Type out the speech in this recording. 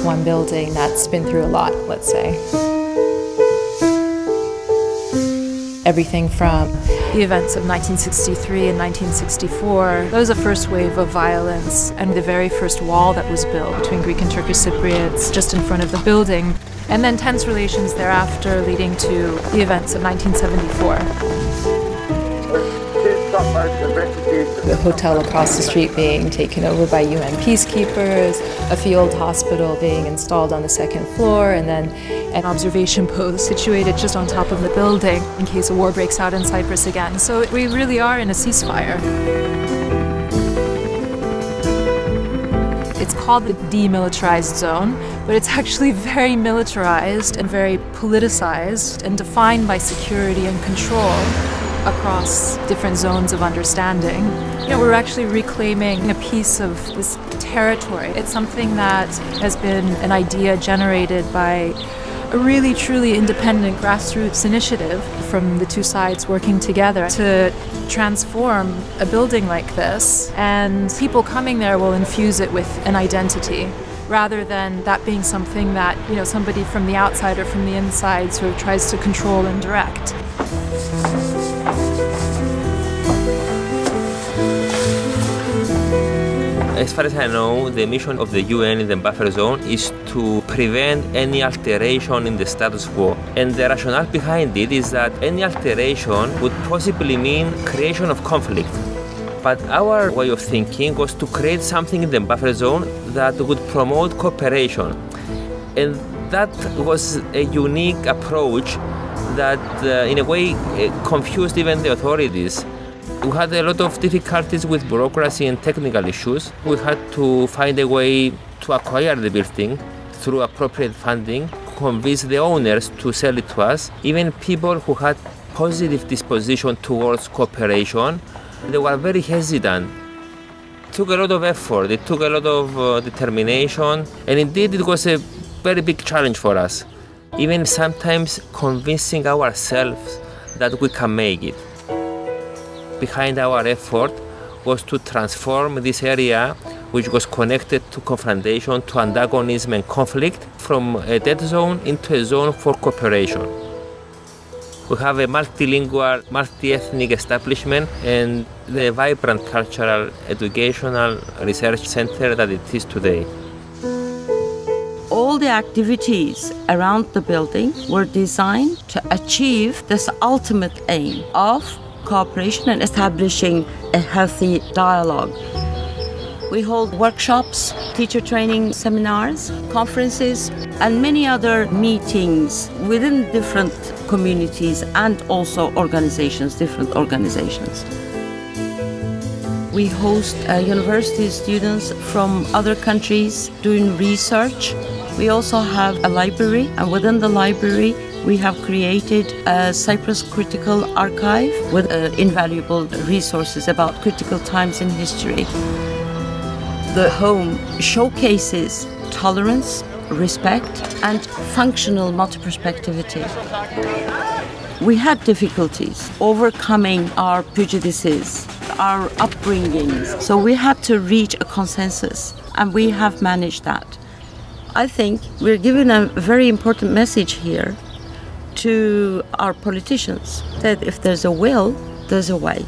one building that's been through a lot, let's say. Everything from the events of 1963 and 1964, that was the first wave of violence, and the very first wall that was built between Greek and Turkish Cypriots just in front of the building, and then tense relations thereafter leading to the events of 1974. The hotel across the street being taken over by UN peacekeepers, a field hospital being installed on the second floor, and then an observation post situated just on top of the building in case a war breaks out in Cyprus again. So we really are in a ceasefire. It's called the demilitarized zone, but it's actually very militarized and very politicized and defined by security and control across different zones of understanding. You know, we're actually reclaiming a piece of this territory. It's something that has been an idea generated by a really truly independent grassroots initiative from the two sides working together to transform a building like this, and people coming there will infuse it with an identity rather than that being something that, you know, somebody from the outside or from the inside sort of tries to control and direct. As far as I know, the mission of the UN in the buffer zone is to prevent any alteration in the status quo. And the rationale behind it is that any alteration would possibly mean creation of conflict. But our way of thinking was to create something in the buffer zone that would promote cooperation. And that was a unique approach that, in a way, confused even the authorities. We had a lot of difficulties with bureaucracy and technical issues. We had to find a way to acquire the building through appropriate funding, convince the owners to sell it to us. Even people who had positive disposition towards cooperation, they were very hesitant. It took a lot of effort, it took a lot of determination, and indeed it was a very big challenge for us. Even sometimes convincing ourselves that we can make it. Behind our effort was to transform this area, which was connected to confrontation, to antagonism and conflict, from a dead zone into a zone for cooperation. We have a multilingual, multi-ethnic establishment and the vibrant cultural, educational research center that it is today. All the activities around the building were designed to achieve this ultimate aim of cooperation and establishing a healthy dialogue. We hold workshops, teacher training seminars, conferences, and many other meetings within different communities and also organizations, different organizations. We host university students from other countries doing research. We also have a library, and within the library we have created a Cyprus Critical Archive with invaluable resources about critical times in history. The home showcases tolerance, respect, and functional multi-perspectivity. We had difficulties overcoming our prejudices, our upbringings, so we had to reach a consensus, and we have managed that. I think we're giving a very important message here to our politicians that if there's a will, there's a way.